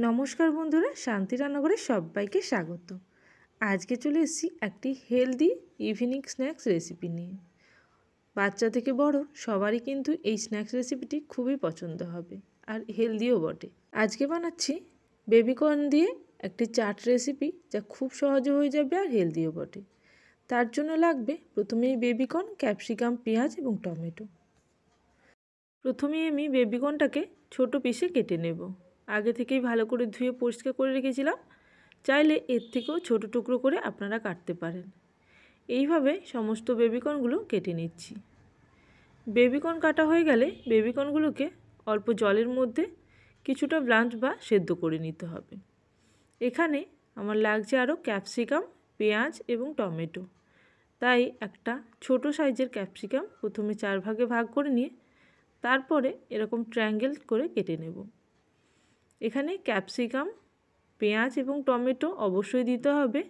নমস্কার বন্ধুরা, শান্তি রান্নাঘরে সবাইকে স্বাগত। আজকে চলে এসেছি একটি হেলদি ইভিনিং স্ন্যাক্স রেসিপি নিয়ে। বাচ্চা থেকে বড় সবারই কিন্তু এই স্ন্যাক্স রেসিপিটি খুবই পছন্দ হবে আর হেলদিও বটে। আজকে বানাচ্ছি বেবিকর্ন দিয়ে একটি চাট রেসিপি, যা খুব সহজে হয়ে যাবে আর হেলদিও বটে। তার জন্য লাগবে প্রথমেই বেবিকর্ন, ক্যাপসিকাম, পেঁয়াজ এবং টমেটো। প্রথমেই আমি বেবিকর্নটাকে ছোট পিসে কেটে নেব। আগে থেকেই ভালো করে ধুয়ে পরিষ্কার করে রেখেছিলাম। চাইলে এর থেকেও ছোট টুকরো করে আপনারা কাটতে পারেন। এইভাবে সমস্ত বেবিকর্নগুলো কেটে নিচ্ছি। বেবিকর্ন কাটা হয়ে গেলে বেবিকর্নগুলোকে অল্প জলের মধ্যে কিছুটা ব্লাঞ্চ বা সেদ্ধ করে নিতে হবে। এখানে আমার লাগছে আরও ক্যাপসিকাম, পেঁয়াজ এবং টমেটো। তাই একটা ছোট সাইজের ক্যাপসিকাম প্রথমে 4 ভাগে ভাগ করে নিয়ে তারপরে এরকম ট্রায়াঙ্গেল করে কেটে নেব। এখানে ক্যাপসিকাম, পেঁয়াজ এবং টমেটো অবশ্যই দিতে হবে।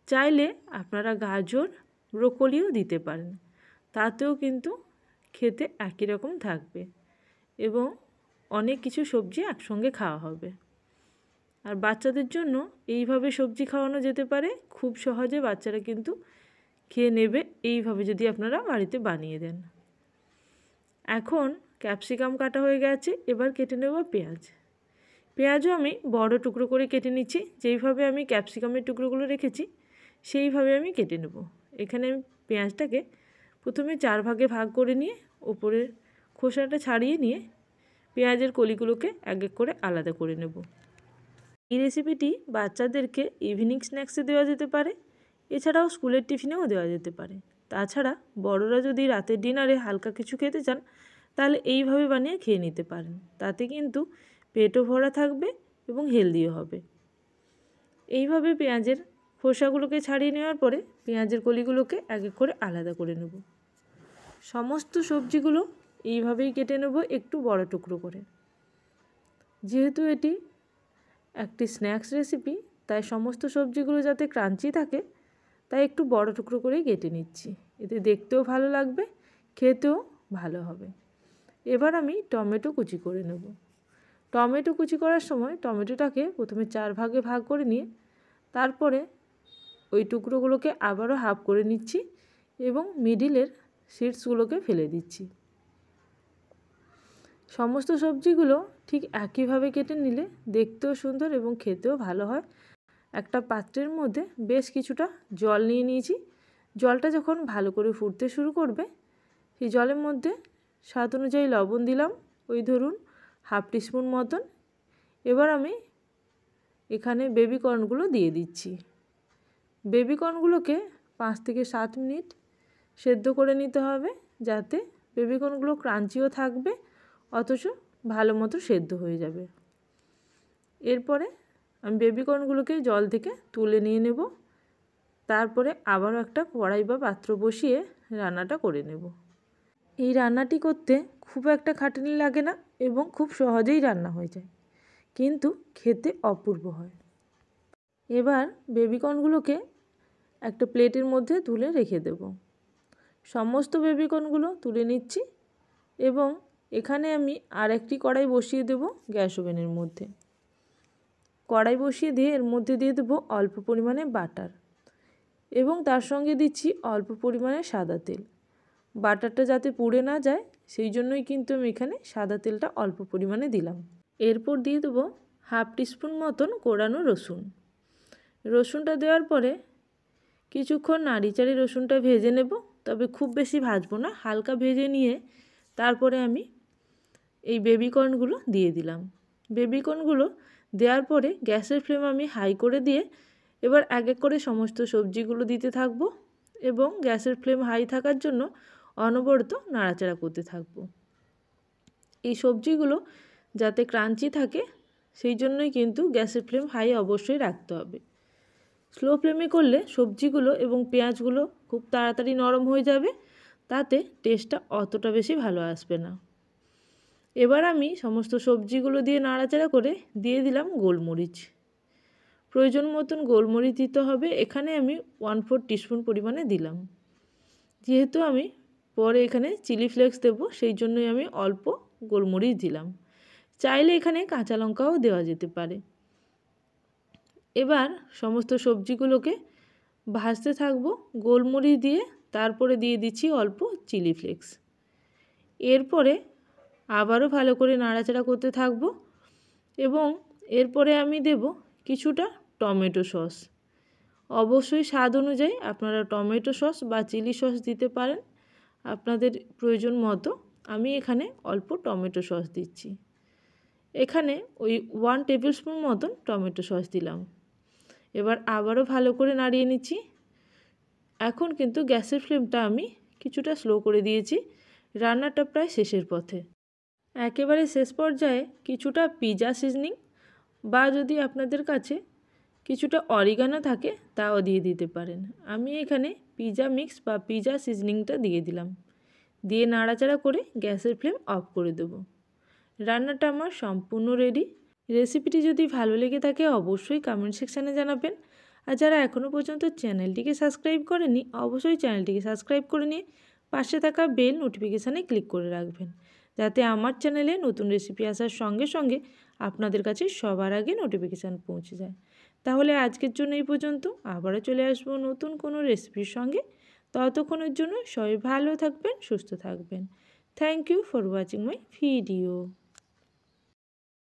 চাইলে আপনারা গাজর, ব্রোকলিও দিতে পারেন, তাতেও কিন্তু খেতে একই রকম থাকবে এবং অনেক কিছু সবজি একসঙ্গে খাওয়া হবে। আর বাচ্চাদের জন্য এইভাবে সবজি খাওয়ানো যেতে পারে, খুব সহজে বাচ্চারা কিন্তু খেয়ে নেবে এইভাবে যদি আপনারা বাড়িতে বানিয়ে দেন। এখন ক্যাপসিকাম কাটা হয়ে গেছে, এবার কেটে নেব পেঁয়াজ। পেঁয়াজও আমি বড় টুকরো করে কেটে নিচ্ছি। যেইভাবে আমি ক্যাপসিকামের টুকরোগুলো রেখেছি সেইভাবে আমি কেটে নেব। এখানে আমি পেঁয়াজটাকে প্রথমে 4 ভাগে ভাগ করে নিয়ে ওপরের খোসাটা ছাড়িয়ে নিয়ে পেঁয়াজের কলিগুলোকে এক এক করে আলাদা করে নেব। এই রেসিপিটি বাচ্চাদেরকে ইভিনিং স্ন্যাক্সে দেওয়া যেতে পারে, এছাড়াও স্কুলের টিফিনেও দেওয়া যেতে পারে। তাছাড়া বড়রা যদি রাতের ডিনারে হালকা কিছু খেতে চান তাহলে এইভাবে বানিয়ে খেয়ে নিতে পারেন। তাতে কিন্তু পেটও ভরা থাকবে এবং হেলদিও হবে। এইভাবে পেঁয়াজের খোসাগুলোকে ছাড়িয়ে নেওয়ার পরে পেঁয়াজের কলিগুলোকে এক এক করে আলাদা করে নেব। সমস্ত সবজিগুলো এইভাবেই কেটে নেব একটু বড় টুকরো করে। যেহেতু এটি একটি স্ন্যাক্স রেসিপি, তাই সমস্ত সবজিগুলো যাতে ক্রাঞ্চি থাকে তাই একটু বড় টুকরো করেই কেটে নিচ্ছি। এতে দেখতেও ভালো লাগবে, খেতেও ভালো হবে। এবার আমি টমেটো কুচি করে নেব। টমেটো কুচি করার সময় টমেটোটাকে প্রথমে 4 ভাগে ভাগ করে নিয়ে তারপরে ওই টুকরোগুলোকে আবারও হাফ করে নিচ্ছি এবং মিডিলের সিডসগুলোকে ফেলে দিচ্ছি। সমস্ত সবজিগুলো ঠিক একইভাবে কেটে নিলে দেখতেও সুন্দর এবং খেতেও ভালো হয়। একটা পাত্রের মধ্যে বেশ কিছুটা জল নিয়ে নিয়েছি। জলটা যখন ভালো করে ফুটতে শুরু করবে সেই জলের মধ্যে স্বাদ অনুযায়ী লবণ দিলাম, ওই ধরুন হাফ টিস্পুন মতন। এবার আমি এখানে বেবিকর্নগুলো দিয়ে দিচ্ছি। বেবিকর্নগুলোকে 5 থেকে 7 মিনিট সেদ্ধ করে নিতে হবে, যাতে বেবিকর্নগুলো ক্রাঞ্চিও থাকবে অথচ ভালো মতো সেদ্ধ হয়ে যাবে। এরপরে আমি বেবিকর্নগুলোকে জল থেকে তুলে নিয়ে নেব। তারপরে আবারও একটা কড়াই বা পাত্র বসিয়ে রান্নাটা করে নেব। এই রান্নাটি করতে খুব একটা খাটুনি লাগে না এবং খুব সহজেই রান্না হয়ে যায়, কিন্তু খেতে অপূর্ব হয়। এবার বেবিকর্নগুলোকে একটা প্লেটের মধ্যে তুলে রেখে দেব। সমস্ত বেবিকর্নগুলো তুলে নিচ্ছি এবং এখানে আমি আর একটি কড়াই বসিয়ে দেব গ্যাস ওভেনের মধ্যে। কড়াই বসিয়ে দিয়ে এর মধ্যে দিয়ে দেবো অল্প পরিমাণে বাটার এবং তার সঙ্গে দিচ্ছি অল্প পরিমাণে সাদা তেল। বাটারটা যাতে পুড়ে না যায় সেই জন্যই কিন্তু আমি এখানে সাদা তেলটা অল্প পরিমাণে দিলাম। এরপর দিয়ে দেবো হাফ টিস্পুন মতন কোড়ানো রসুন। রসুনটা দেওয়ার পরে কিছুক্ষণ নাড়িচাড়ি রসুনটা ভেজে নেব, তবে খুব বেশি ভাজবো না, হালকা ভেজে নিয়ে তারপরে আমি এই বেবিকর্নগুলো দিয়ে দিলাম। বেবিকর্নগুলো দেওয়ার পরে গ্যাসের ফ্লেম আমি হাই করে দিয়ে এবার এক এক করে সমস্ত সবজিগুলো দিতে থাকবো এবং গ্যাসের ফ্লেম হাই থাকার জন্য অনবরত নাড়াচাড়া করতে থাকবো। এই সবজিগুলো যাতে ক্রাঞ্চি থাকে সেই জন্যই কিন্তু গ্যাসের ফ্লেম হাই অবশ্যই রাখতে হবে। স্লো ফ্লেমে করলে সবজিগুলো এবং পেঁয়াজগুলো খুব তাড়াতাড়ি নরম হয়ে যাবে, তাতে টেস্টটা অতটা বেশি ভালো আসবে না। এবার আমি সমস্ত সবজিগুলো দিয়ে নাড়াচাড়া করে দিয়ে দিলাম গোলমরিচ। প্রয়োজন মতন গোলমরিচ দিতে হবে। এখানে আমি 1/4 টিস্পুন পরিমাণে দিলাম। যেহেতু আমি পরে এখানে চিলি ফ্লেক্স দেবো সেই জন্যই আমি অল্প গোলমরিচ দিলাম। চাইলে এখানে কাঁচা লঙ্কাও দেওয়া যেতে পারে। এবার সমস্ত সবজিগুলোকে ভাজতে থাকবো গোলমরিচ দিয়ে, তারপরে দিয়ে দিচ্ছি অল্প চিলি ফ্লেক্স। এরপরে আবারও ভালো করে নাড়াচাড়া করতে থাকবো এবং এরপরে আমি দেব কিছুটা টমেটো সস। অবশ্যই স্বাদ অনুযায়ী আপনারা টমেটো সস বা চিলি সস দিতে পারেন আপনাদের প্রয়োজন মতো। আমি এখানে অল্প টমেটো সস দিচ্ছি। এখানে ওই 1 টেবিল স্পুন মতন টমেটো সস দিলাম। এবার আবারও ভালো করে নাড়িয়ে নিচ্ছি। এখন কিন্তু গ্যাসের ফ্লেমটা আমি কিছুটা স্লো করে দিয়েছি, রান্নাটা প্রায় শেষের পথে। একেবারে শেষ পর্যায়ে কিছুটা পিৎজা সিজনিং বা যদি আপনাদের কাছে কিছুটা অরিগানো থাকে তাও দিয়ে দিতে পারেন। আমি এখানে পিৎজা মিক্স বা পিৎজা সিজনিংটা দিয়ে দিলাম। দিয়ে নাড়াচাড়া করে গ্যাসের ফ্লেম অফ করে দেব। রান্নাটা আমার সম্পূর্ণ রেডি। রেসিপিটি যদি ভালো লেগে থাকে অবশ্যই কমেন্ট সেকশানে জানাবেন। আর যারা এখনও পর্যন্ত চ্যানেলটিকে সাবস্ক্রাইব করেনি অবশ্যই চ্যানেলটিকে সাবস্ক্রাইব করে নিয়ে পাশে থাকা বেল নোটিফিকেশানে ক্লিক করে রাখবেন, যাতে আমার চ্যানেলে নতুন রেসিপি আসার সঙ্গে সঙ্গে আপনাদের কাছে সবার আগে নোটিফিকেশান পৌঁছে যায়। তাহলে আজকের জন্য এই পর্যন্ত। আবারও চলে আসবো নতুন কোনো রেসিপির সঙ্গে। ততক্ষণের জন্য সবাই ভালো থাকবেন, সুস্থ থাকবেন। Thank you for watching my video.